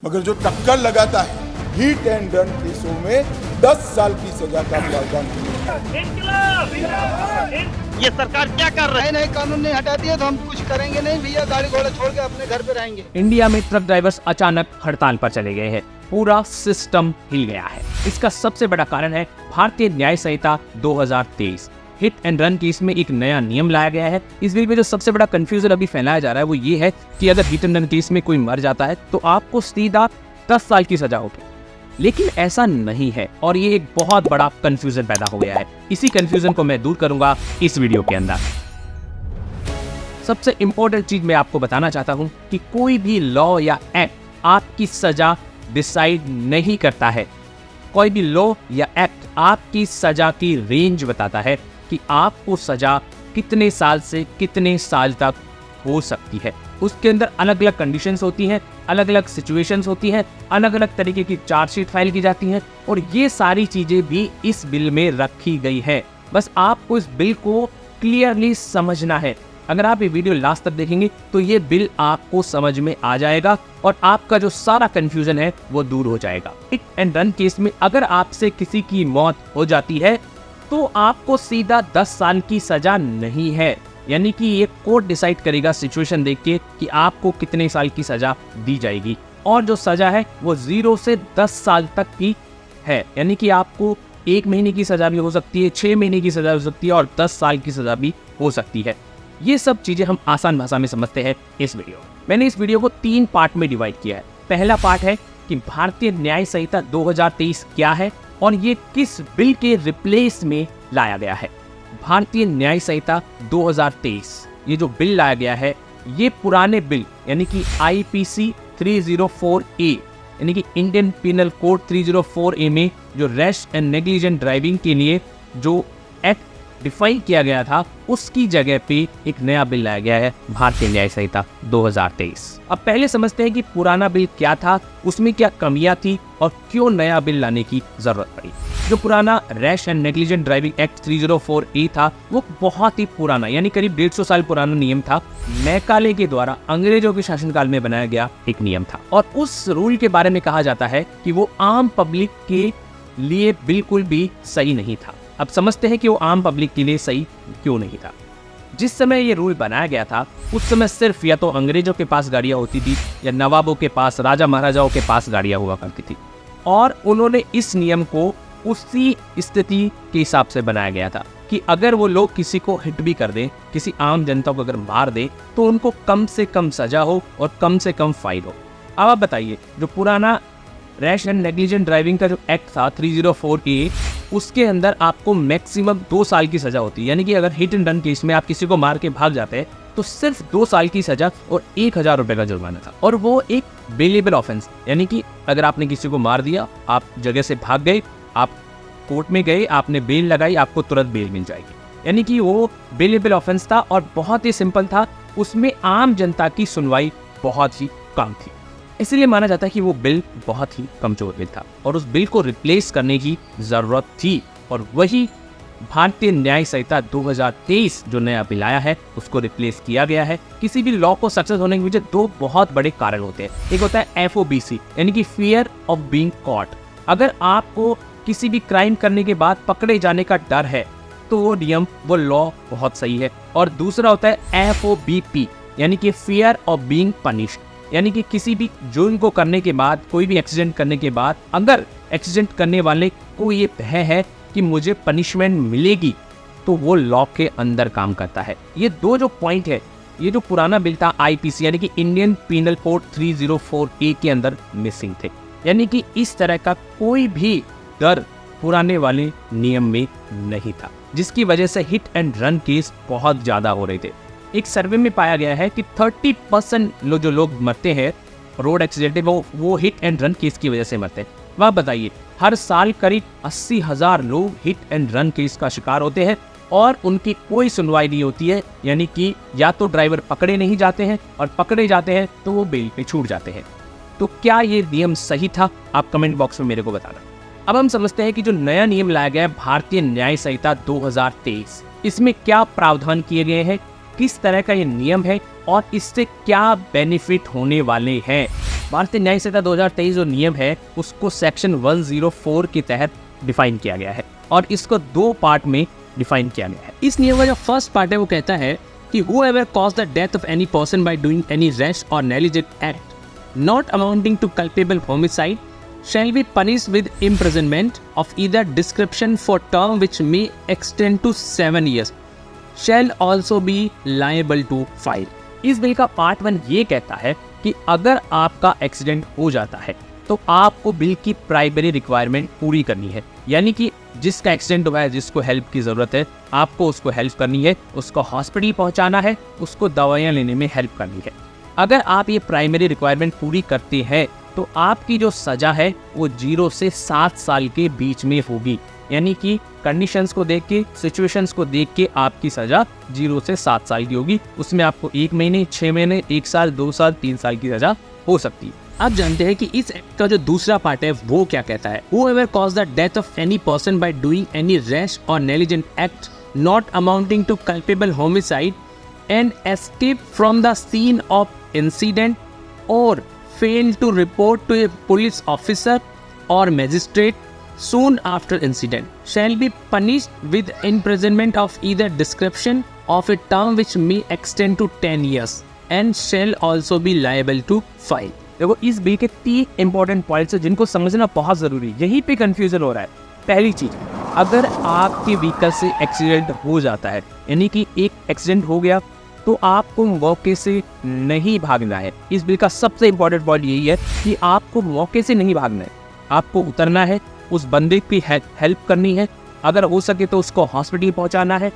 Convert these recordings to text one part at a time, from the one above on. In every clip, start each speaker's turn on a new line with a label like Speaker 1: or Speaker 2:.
Speaker 1: मगर जो टक्कर लगाता है हिट एंड रन केसों में 10 साल की सजा का प्रावधान
Speaker 2: ये सरकार क्या कर रही है?
Speaker 3: नहीं कानून नहीं हटा दिया तो हम कुछ करेंगे नहीं भैया, गाड़ी घोड़ा छोड़ के अपने घर पे रहेंगे।
Speaker 4: इंडिया में ट्रक ड्राइवर्स अचानक हड़ताल पर चले गए हैं। पूरा सिस्टम हिल गया है। इसका सबसे बड़ा कारण है भारतीय न्याय संहिता 2023। हिट एंड रन केस में एक नया नियम लाया गया है। इस बिल में जो सबसे बड़ा कंफ्यूजन अभी फैलाया जा रहा है वो ये है कि अगर हिट एंड रन केस में कोई मर जाता है तो आपको सीधा 10 साल की सजा होगी, लेकिन ऐसा नहीं है और ये एक बहुत बड़ा कंफ्यूजन पैदा हो गया है। इसी कंफ्यूजन को मैं दूर करूंगा इस वीडियो के अंदर। सबसे इंपॉर्टेंट चीज मैं आपको बताना चाहता हूं कि कोई भी लॉ या एक्ट आपकी सजा डिसाइड नहीं करता है। कोई भी लॉ या एक्ट आपकी सजा की रेंज बताता है कि आपको सजा कितने साल से कितने साल तक हो सकती है। उसके अंदर अलग अलग कंडीशंस होती हैं, अलग अलग सिचुएशंस होती हैं, अलग अलग तरीके की चार्जशीट फाइल की जाती हैं और ये सारी चीजें भी इस बिल में रखी गई है। बस आपको इस बिल को क्लियरली समझना है। अगर आप ये वीडियो लास्ट तक देखेंगे तो ये बिल आपको समझ में आ जाएगा और आपका जो सारा कंफ्यूजन है वो दूर हो जाएगा। हिट एंड रन केस में अगर आपसे किसी की मौत हो जाती है तो आपको सीधा 10 साल की सजा नहीं है, यानी कि ये कोर्ट डिसाइड करेगा सिचुएशन देख के कि आपको कितने साल की सजा दी जाएगी। और जो सजा है वो 0 से 10 साल तक की है, यानी कि आपको 1 महीने की सजा भी हो सकती है, 6 महीने की सजा हो सकती है और 10 साल की सजा भी हो सकती है। ये सब चीजें हम आसान भाषा में समझते हैं इस वीडियो। मैंने इस वीडियो को 3 पार्ट में डिवाइड किया है। पहला पार्ट है कि भारतीय न्याय संहिता 2023 क्या है और ये किस बिल के रिप्लेस में लाया गया है। भारतीय न्याय संहिता 2023 ये जो बिल लाया गया है ये पुराने बिल यानी कि IPC 304A यानी कि इंडियन पिनल कोड 304A में जो रैश एंड नेग्लिजेंट ड्राइविंग के लिए जो एक्ट डिफाइन किया गया था उसकी जगह पे एक नया बिल लाया गया है, भारतीय न्याय संहिता 2023। अब पहले समझते हैं कि पुराना बिल क्या था, उसमें क्या कमियां थी और क्यों नया बिल लाने की जरूरत पड़ी। जो पुराना rash and negligent driving act 304A था वो बहुत ही पुराना यानी करीब 150 साल पुराना नियम था। मैकाले के द्वारा अंग्रेजों के शासनकाल में बनाया गया एक नियम था और उस रूल के बारे में कहा जाता है कि वो आम पब्लिक के लिए बिल्कुल भी सही नहीं था। अब समझते हैं कि वो आम पब्लिक के लिए सही क्यों नहीं था। जिस समय ये रूल बनाया गया था उस समय सिर्फ या तो अंग्रेजों के पास गाड़ियां होती थी या नवाबों के पास, राजा महाराजाओं के पास गाड़ियां हुआ करती थी और उन्होंने इस नियम को उसी स्थिति के हिसाब से बनाया गया था कि अगर वो लोग किसी को हिट भी कर दें, किसी आम जनता को अगर मार दें तो उनको कम से कम सजा हो और कम से कम फाइन हो। अब आप बताइए जो पुराना रैश एंड नेग्लिजेंट ड्राइविंग का जो एक्ट था 304A उसके अंदर आपको मैक्सिमम 2 साल की सजा होती है, यानी कि अगर हिट एंड रन केस में आप किसी को मार के भाग जाते हैं तो सिर्फ 2 साल की सजा और 1000 रुपए का जुर्माना था और वो एक बेलेबल ऑफेंस, यानी कि अगर आपने किसी को मार दिया, आप जगह से भाग गए, आप कोर्ट में गए, आपने बेल लगाई, आपको तुरंत बेल मिल जाएगी, यानी कि वो बेलेबल ऑफेंस था और बहुत ही सिंपल था। उसमें आम जनता की सुनवाई बहुत ही कम थी, इसलिए माना जाता है कि वो बिल बहुत ही कमजोर बिल था और उस बिल को रिप्लेस करने की जरूरत थी और वही भारतीय न्याय संहिता 2023 जो नया बिल आया है उसको रिप्लेस किया गया है। किसी भी लॉ को सक्सेस होने के पीछे 2 बहुत बड़े कारण होते हैं। एक होता है FOBC यानी कि फियर ऑफ बीइंग कॉट। अगर आपको किसी भी क्राइम करने के बाद पकड़े जाने का डर है तो वो नियम, वो लॉ बहुत सही है। और दूसरा होता है FOBP यानी कि फियर ऑफ बीइंग पनिश्ड, यानी कि किसी भी जुर्म को करने के बाद, कोई भी एक्सीडेंट करने के बाद अगर एक्सीडेंट करने वाले को ये भय है कि मुझे पनिशमेंट मिलेगी तो वो लॉ के अंदर काम करता है। ये 2 जो पॉइंट है, ये जो पुराना बिल था IPC यानी कि इंडियन पिनल कोड 304A के अंदर मिसिंग थे, यानी कि इस तरह का कोई भी डर पुराने वाले नियम में नहीं था, जिसकी वजह से हिट एंड रन केस बहुत ज्यादा हो रहे थे। एक सर्वे में पाया गया है कि 30% जो लोग मरते हैं रोड एक्सीडेंट में वो हिट एंड रन केस की वजह से मरते हैं। वह बताइए हर साल करीब 80,000 लोग हिट एंड रन केस का शिकार होते हैं और उनकी कोई सुनवाई नहीं होती है, यानी कि या तो ड्राइवर पकड़े नहीं जाते हैं और पकड़े जाते हैं तो वो बेल पे छूट जाते हैं। तो क्या ये नियम सही था? आप कमेंट बॉक्स में मेरे को बताना। अब हम समझते हैं कि जो नया नियम लाया गया है भारतीय न्याय संहिता 2023, इसमें क्या प्रावधान किए गए हैं, किस तरह का ये नियम है और इससे क्या बेनिफिट होने वाले हैं। भारतीय न्याय संहिता 2023 जो नियम है उसको सेक्शन 104 के तहत डिफाइन किया गया है और इसको 2 पार्ट में डिफाइन किया गया है। इस नियम का जो फर्स्ट पार्ट है वो कहता है कि whoever caused the death of any person by doing any rash or negligent act not amounting to culpable homicide shall be punished with imprisonment of either description for term which may extend to 7 years shall also be liable to fine। इस bill का part 1 ये कहता है कि अगर आपका accident हो जाता है तो आपको बिल की प्राइमरी रिक्वायरमेंट पूरी करनी है, यानी कि जिसका एक्सीडेंट हुआ है, जिसको हेल्प की ज़रूरत है, आपको उसको हेल्प करनी है, उसको हॉस्पिटल पहुंचाना है, उसको दवाइयाँ लेने में हेल्प करनी है। अगर आप ये प्राइमरी रिक्वायरमेंट पूरी करते हैं तो आपकी जो सज़ा है वो 0 से 7 साल के बीच में होगी, यानी कि कंडीशंस को देख के, सिचुएशंस को देख के आपकी सज़ा 0 से 7 साल की होगी। उसमें आपको 1 महीने, 6 महीने, 1 साल, 2 साल, 3 साल की सज़ा हो सकती है। अब जानते हैं कि इस एक्ट का जो दूसरा पार्ट है वो क्या कहता है। Whoever caused the death of any person by doing any rash or negligent act not amounting to culpable homicide and escape from the scene of incident or fail to report to a police officer or magistrate soon after incident shall be punished with imprisonment of either description of a term which may extend to 10 years and shall also be liable to fine। देखो, इस bill के 3 important points हैं जिनको समझना बहुत ज़रूरी है। यहीं पे कंफ्यूजन हो रहा है। पहली चीज़, अगर आपके व्हीकल से एक्सीडेंट हो जाता है, यानी कि एक एक्सीडेंट हो गया, तो आपको मौके से नहीं भागना है। इस बिल का सबसे इंपॉर्टेंट पॉइंट यही है कि आपको मौके से नहीं भागना है, आपको उतरना है, उस बंदे की हेल्प करनी है, अगर हो सके तो उसको हॉस्पिटल पहुँचाना है।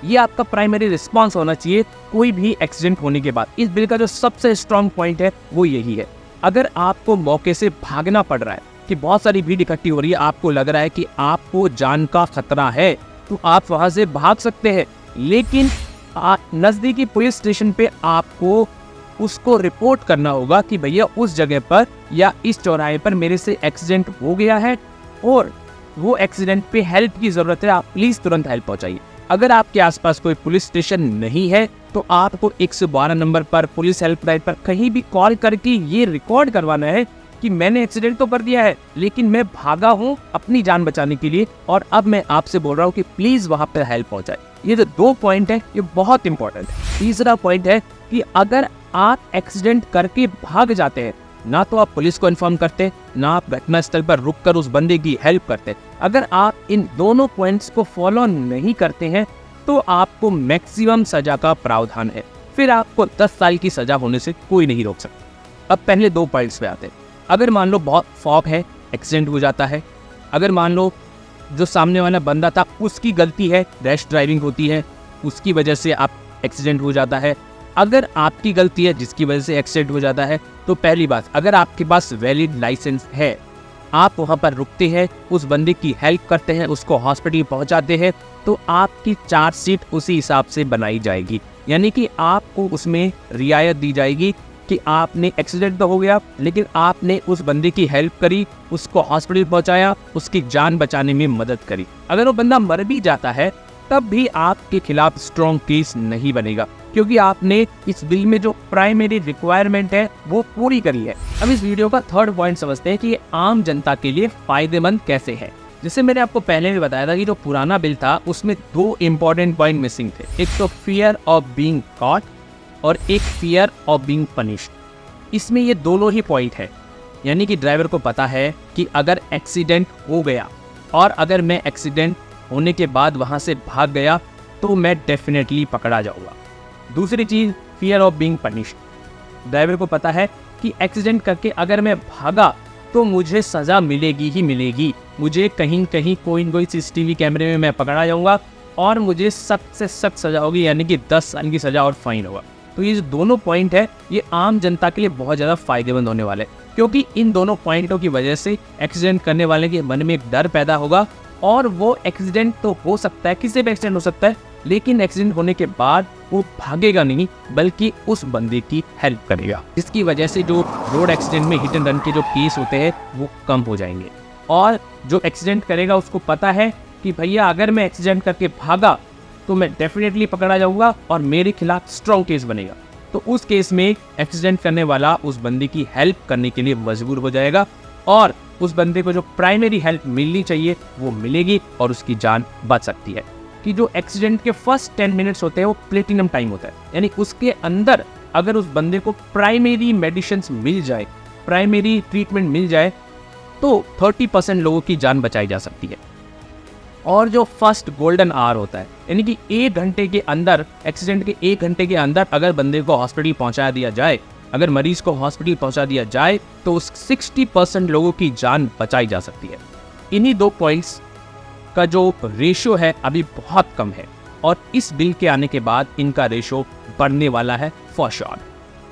Speaker 4: ये आपका प्राइमरी रिस्पॉन्स होना चाहिए कोई भी एक्सीडेंट होने के बाद। इस बिल का जो सबसे स्ट्रॉन्ग पॉइंट है वो यही है। अगर आपको मौके से भागना पड़ रहा है कि बहुत सारी भीड़ इकट्ठी हो रही है, आपको लग रहा है कि आपको जान का खतरा है, तो आप वहाँ से भाग सकते हैं, लेकिन नज़दीकी पुलिस स्टेशन पे आपको उसको रिपोर्ट करना होगा कि भैया उस जगह पर या इस चौराहे पर मेरे से एक्सीडेंट हो गया है और वो एक्सीडेंट पे हेल्प की ज़रूरत है, आप प्लीज़ तुरंत हेल्प पहुँचाइए। अगर आपके आसपास कोई पुलिस स्टेशन नहीं है तो आपको 112 नंबर पर, पुलिस हेल्पलाइन पर कहीं भी कॉल करके ये रिकॉर्ड करवाना है कि मैंने एक्सीडेंट तो कर दिया है लेकिन मैं भागा हूँ अपनी जान बचाने के लिए और अब मैं आपसे बोल रहा हूँ कि प्लीज़ वहाँ पर हेल्प पहुँचाए। ये जो 2 पॉइंट है ये बहुत इंपॉर्टेंट है। तीसरा पॉइंट है कि अगर आप एक्सीडेंट करके भाग जाते हैं, ना तो आप पुलिस को इन्फॉर्म करते, ना आप घटनास्थल पर रुककर उस बंदे की हेल्प करते। अगर आप इन दोनों पॉइंट्स को फॉलो नहीं करते हैं तो आपको मैक्सिमम सजा का प्रावधान है, फिर आपको 10 साल की सजा होने से कोई नहीं रोक सकता। अब पहले 2 पॉइंट्स पे आते हैं। अगर मान लो बहुत फॉग है, एक्सीडेंट हो जाता है, अगर मान लो जो सामने वाला बंदा था उसकी गलती है, रैश ड्राइविंग होती है, उसकी वजह से आप एक्सीडेंट हो जाता है, अगर आपकी गलती है जिसकी वजह से एक्सीडेंट हो जाता है, तो पहली बात, अगर आपके पास वैलिड लाइसेंस है, आप वहाँ पर रुकते हैं, उस बंदे की हेल्प करते हैं, उसको हॉस्पिटल पहुँचाते हैं, तो आपकी चार्जशीट उसी हिसाब से बनाई जाएगी, यानी कि आपको उसमें रियायत दी जाएगी कि आपने एक्सीडेंट तो हो गया लेकिन आपने उस बंदे की हेल्प करी, उसको हॉस्पिटल पहुँचाया, उसकी जान बचाने में मदद करी। अगर वो बंदा मर भी जाता है तब भी आपके खिलाफ स्ट्रॉन्ग केस नहीं बनेगा, क्योंकि आपने इस बिल में जो प्राइमरी रिक्वायरमेंट है वो पूरी करी है। अब इस वीडियो का 3rd पॉइंट समझते हैं कि ये आम जनता के लिए फायदेमंद कैसे है। जैसे मैंने आपको पहले भी बताया था कि जो पुराना बिल था उसमें 2 इंपॉर्टेंट पॉइंट मिसिंग थे, एक तो फियर ऑफ बीइंग कॉट और एक फियर ऑफ बीइंग पनिश्ड। इसमें ये दोनों ही पॉइंट है, यानी कि ड्राइवर को पता है कि अगर एक्सीडेंट हो गया और अगर मैं एक्सीडेंट होने के बाद वहाँ से भाग गया तो मैं डेफिनेटली पकड़ा जाऊँगा। दूसरी चीज़, fear of being punished. Driver को पता है कि एक्सीडेंट करके अगर मैं भागा तो मुझे सज़ा मिलेगी ही मिलेगी, मुझे कहीं कहीं कोई न कोई CCTV कैमरे में मैं पकड़ा जाऊँगा और मुझे सख्त से सख्त सज़ा होगी, यानी कि 10 साल की सज़ा और फाइन होगा। तो ये जो दोनों पॉइंट है ये आम जनता के लिए बहुत ज़्यादा फायदेमंद होने वाले, क्योंकि इन दोनों पॉइंटों की वजह से एक्सीडेंट करने वाले के मन में एक डर पैदा होगा और वो एक्सीडेंट तो हो सकता है, किसी भी एक्सीडेंट हो सकता है, लेकिन एक्सीडेंट होने के बाद वो भागेगा नहीं बल्कि उस बंदे की हेल्प करेगा, जिसकी वजह से जो रोड एक्सीडेंट में हिट एंड रन के जो केस होते हैं वो कम हो जाएंगे। और जो एक्सीडेंट करेगा उसको पता है कि भैया अगर मैं एक्सीडेंट करके भागा तो मैं डेफिनेटली पकड़ा जाऊंगा और मेरे खिलाफ स्ट्रॉन्ग केस बनेगा। तो उस केस में एक्सीडेंट करने वाला उस बंदे की हेल्प करने के लिए मजबूर हो जाएगा और उस बंदे को जो प्राइमरी हेल्प मिलनी चाहिए वो मिलेगी और उसकी जान बच सकती है। कि जो एक्सीडेंट के फर्स्ट 10 मिनट्स होते हैं वो प्लेटिनम टाइम होता है, यानी उसके अंदर अगर उस बंदे को प्राइमरी मेडिसिन्स मिल जाए, प्राइमरी ट्रीटमेंट मिल जाए तो 30% लोगों की जान बचाई जा सकती है। और जो फर्स्ट गोल्डन आवर होता है, यानी कि 1 घंटे के अंदर, एक्सीडेंट के 1 घंटे के अंदर अगर बंदे को हॉस्पिटल पहुंचा दिया जाए, अगर मरीज को हॉस्पिटल पहुंचा दिया जाए तो उस 60% लोगों की जान बचाई जा सकती है। इन्हीं 2 पॉइंट्स का जो रेशो है अभी बहुत कम है और इस बिल के आने के बाद इनका रेशो बढ़ने वाला है फॉर श्योर।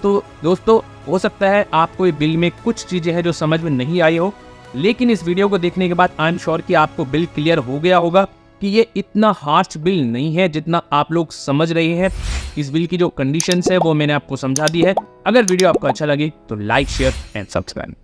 Speaker 4: तो दोस्तों, हो सकता है आपको ये बिल में कुछ चीज़ें हैं जो समझ में नहीं आई हो, लेकिन इस वीडियो को देखने के बाद आई एम श्योर कि आपको बिल क्लियर हो गया होगा कि ये इतना हार्श बिल नहीं है जितना आप लोग समझ रहे हैं। इस बिल की जो कंडीशंस है वो मैंने आपको समझा दी है। अगर वीडियो आपको अच्छा लगे तो लाइक, शेयर एंड सब्सक्राइब।